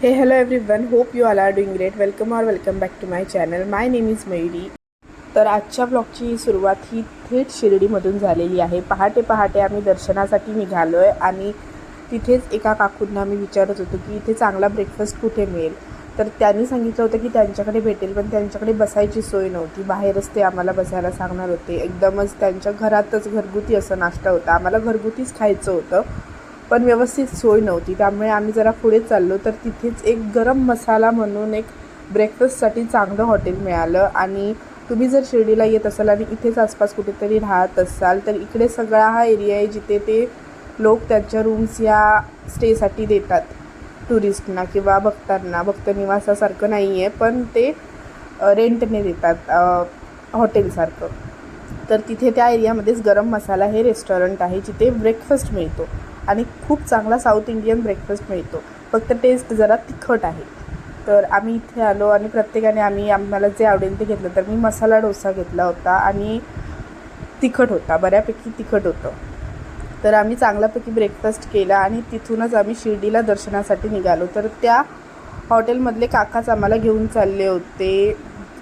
Hey, hello everyone. Hope you all are doing great. Welcome back to my channel. My name is Mayuri. तर आजच्या ब्लॉगची सुरुवात ही थेट शिर्डीमधून झालेली आहे. पहाटे पहाटे आम्ही दर्शनासाठी निघालो आहे आणि तिथेच एका काकूंना मी विचारत होतो की इथे चांगला ब्रेकफास्ट कुठे मिळेल. तर त्यांनी सांगितलं होतं की त्यांच्याकडे भेटेल, पण त्यांच्याकडे बसायची सोय नव्हती. बाहेरच ते आम्हाला बसायला सांगणार होते. एकदमच त्यांच्या घरातच घरगुती असं नाश्ता होता. आम्हाला घरगुतीच खायचं होतं, पण व्यवस्थित सोय नव्हती. त्यामुळे आम्ही जरा पुढे चाललो तर तिथेच एक गरम मसाला म्हणून एक ब्रेकफास्टसाठी चांगलं हॉटेल मिळालं. आणि तुम्ही जर शिर्डीला येत असाल आणि इथेच आसपास कुठेतरी राहत असाल तर इकडे सगळा हा एरिया आहे जिथे ते लोक त्यांच्या रूम्स या स्टेसाठी देतात टुरिस्टना किंवा भक्तांना. भक्तनिवासासारखं नाही आहे, पण ते रेंटने देतात हॉटेलसारखं. तर तिथे त्या एरियामध्येच गरम मसाला हे रेस्टॉरंट आहे जिथे ब्रेकफास्ट मिळतो आणि खूप चांगला साऊथ इंडियन ब्रेकफास्ट मिळतो. फक्त टेस्ट जरा तिखट आहे. तर आम्ही इथे आलो आणि प्रत्येकाने आम्हाला जे आवडेल ते घेतलं. तर मी मसाला डोसा घेतला होता आणि तिखट होता, बऱ्यापैकी तिखट होतं. तर आम्ही चांगल्यापैकी ब्रेकफास्ट केला आणि तिथूनच आम्ही शिर्डीला दर्शनासाठी निघालो. तर त्या हॉटेलमधले काकाच आम्हाला घेऊन चालले होते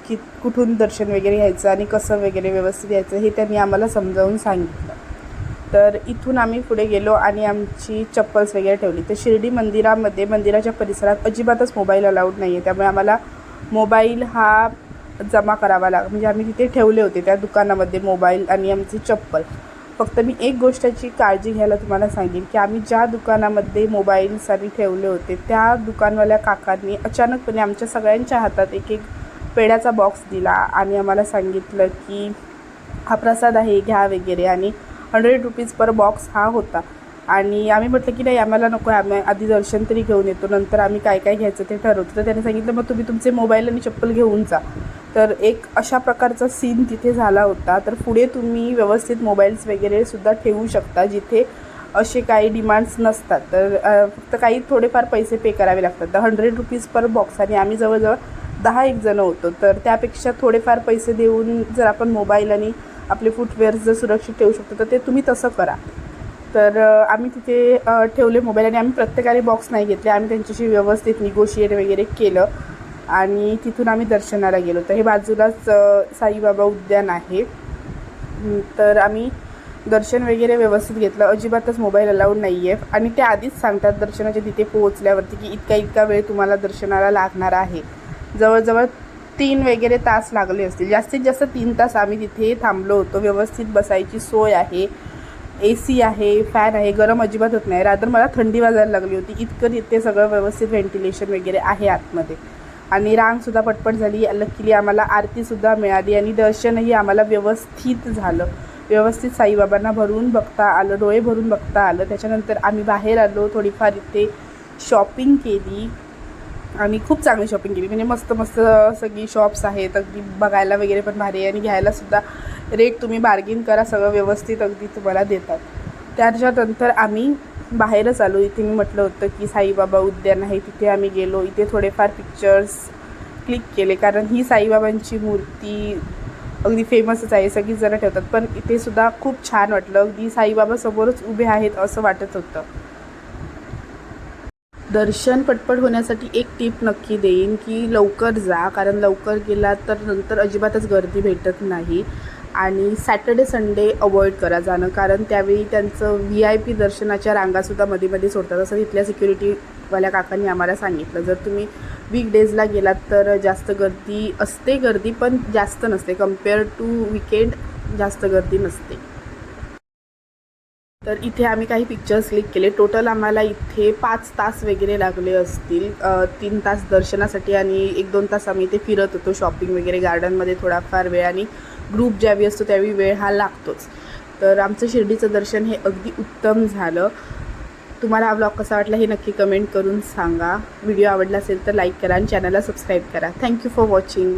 की कुठून दर्शन वगैरे घ्यायचं आणि कसं वगैरे व्यवस्थित यायचं हे त्यांनी आम्हाला समजावून सांगितलं. तर इथून आम्ही पुढे गेलो आणि आमची चप्पल्स वगैरे ठेवली. तर शिर्डी मंदिराच्या परिसरात अजिबातच मोबाईल अलाउड नाही आहे. त्यामुळे आम्हाला मोबाईल हा जमा करावा म्हणजे आम्ही तिथे ठेवले होते त्या दुकानामध्ये मोबाईल आणि आमची चप्पल. फक्त मी एक गोष्टीची काळजी घ्यायला तुम्हाला सांगेन की आम्ही ज्या दुकानामध्ये मोबाईल्स आणि ठेवले होते त्या दुकानवाल्या काकांनी अचानकपणे आमच्या सगळ्यांच्या हातात एक पेढ्याचा बॉक्स दिला आणि आम्हाला सांगितलं की हा प्रसाद आहे, घ्या वगैरे. आणि 100 रुपीज पर बॉक्स हा होता. आणि आम्ही म्हटलं की नाही, आम्हाला नको, आम्ही आधी दर्शन तरी घेऊन येतो, नंतर आम्ही काय काय घ्यायचं ते ठरवतो. तर त्याने सांगितलं मग तुम्ही तुमचे मोबाईल आणि चप्पल घेऊन जा. तर एक अशा प्रकारचा सीन तिथे झाला होता. तर पुढे तुम्ही व्यवस्थित मोबाईल्स वगैरे सुद्धा ठेवू शकता जिथे असे काही डिमांड्स नसतात. तर फक्त काही थोडेफार पैसे पे करावे लागतात. तर 100 रुपीज पर बॉक्स आणि आम्ही जवळजवळ 10 जण होतो. तर त्यापेक्षा थोडेफार पैसे देऊन जर आपण मोबाईल आणि आपले फुटवेअर्स जर सुरक्षित ठेवू शकतो तर ते तुम्ही तसं करा. तर आम्ही तिथे ठेवले मोबाईल आणि आम्ही प्रत्येकाने बॉक्स नाही घेतले. आम्ही त्यांच्याशी व्यवस्थित निगोशिएट वगैरे केलं आणि तिथून आम्ही दर्शनाला गेलो. तर हे बाजूलाच साईबाबा उद्यान आहे. तर आम्ही दर्शन वगैरे व्यवस्थित घेतलं. अजिबातच मोबाईल अलाउड नाही आहे आणि ते आधीच सांगतात दर्शनाच्या तिथे पोहोचल्यावरती की इतका वेळ तुम्हाला दर्शनाला लागणार आहे. जवळजवळ 3 वगैरे तास लागले असतील, जास्तीत जास्त 3 तास आम्ही तिथे थांबलो होतो. व्यवस्थित बसायची सोय आहे, AC आहे, फॅन आहे, गरम अजिबात होत नाही. रादर मला थंडी वाजायला लागली होती, इतकं तिथे सगळं व्यवस्थित व्हेंटिलेशन वगैरे आहे आतमध्ये. आणि रांगसुद्धा पटपट झाली. लकीली आम्हाला आरतीसुद्धा मिळाली आणि दर्शनही आम्हाला व्यवस्थित झालं. व्यवस्थित साईबाबांना भरून बघता आलं, डोळे भरून बघता आलं. त्याच्यानंतर आम्ही बाहेर आलो, थोडीफार इथे शॉपिंग केली आणि खूप चांगली शॉपिंग केली. म्हणजे मस्त सगळी शॉप्स आहेत, अगदी बघायला वगैरे पण भारी आहे आणि घ्यायलासुद्धा रेट तुम्ही बार्गेन करा, सगळं व्यवस्थित अगदी तुम्हाला देतात. त्याच्यानंतर आम्ही बाहेरच आलो. इथे मी म्हटलं होतं की साईबाबा उद्यान आहे, तिथे आम्ही गेलो. इथे थोडेफार पिक्चर्स क्लिक केले कारण ही साईबाबांची मूर्ती अगदी फेमसच आहे, सगळीच जण ठेवतात. पण इथे सुद्धा खूप छान वाटलं, अगदी साईबाबा समोरच उभे आहेत असं वाटत होतं. दर्शन पटपट होण्यासाठी एक टिप नक्की देईन की लवकर जा, कारण लवकर गेलात तर नंतर अजिबातच गर्दी भेटत नाही. आणि सॅटर्डे संडे अवॉइड करा जाणं, कारण त्यावेळी त्यांचं VIP दर्शनाच्या रांगासुद्धा मध्ये सोडतात असं तिथल्या सिक्युरिटीवाल्या काकांनी आम्हाला सांगितलं. जर तुम्ही वीकडेजला गेलात तर जास्त गर्दी असते, पण जास्त नसते. कम्पेअर टू वीकेंड जास्त गर्दी नसते. तर इथे आम्ही काही पिक्चर्स क्लिक केले. टोटल आम्हाला इथे 5 तास वगैरे लागले असतील. 3 तास दर्शनासाठी आणि 1-2 तास आम्ही इथे फिरत होतो, शॉपिंग वगैरे, गार्डनमध्ये थोडाफार वेळ आणि ग्रुप ज्यावेळी असतो त्यावेळी वेळ हा लागतोच. तर आमचं शिर्डीचं दर्शन हे अगदी उत्तम झालं. तुम्हाला हा ब्लॉग कसा वाटला हे नक्की कमेंट करून सांगा. व्हिडिओ आवडला असेल तर लाईक करा आणि चॅनलला सबस्क्राईब करा. Thank you for watching.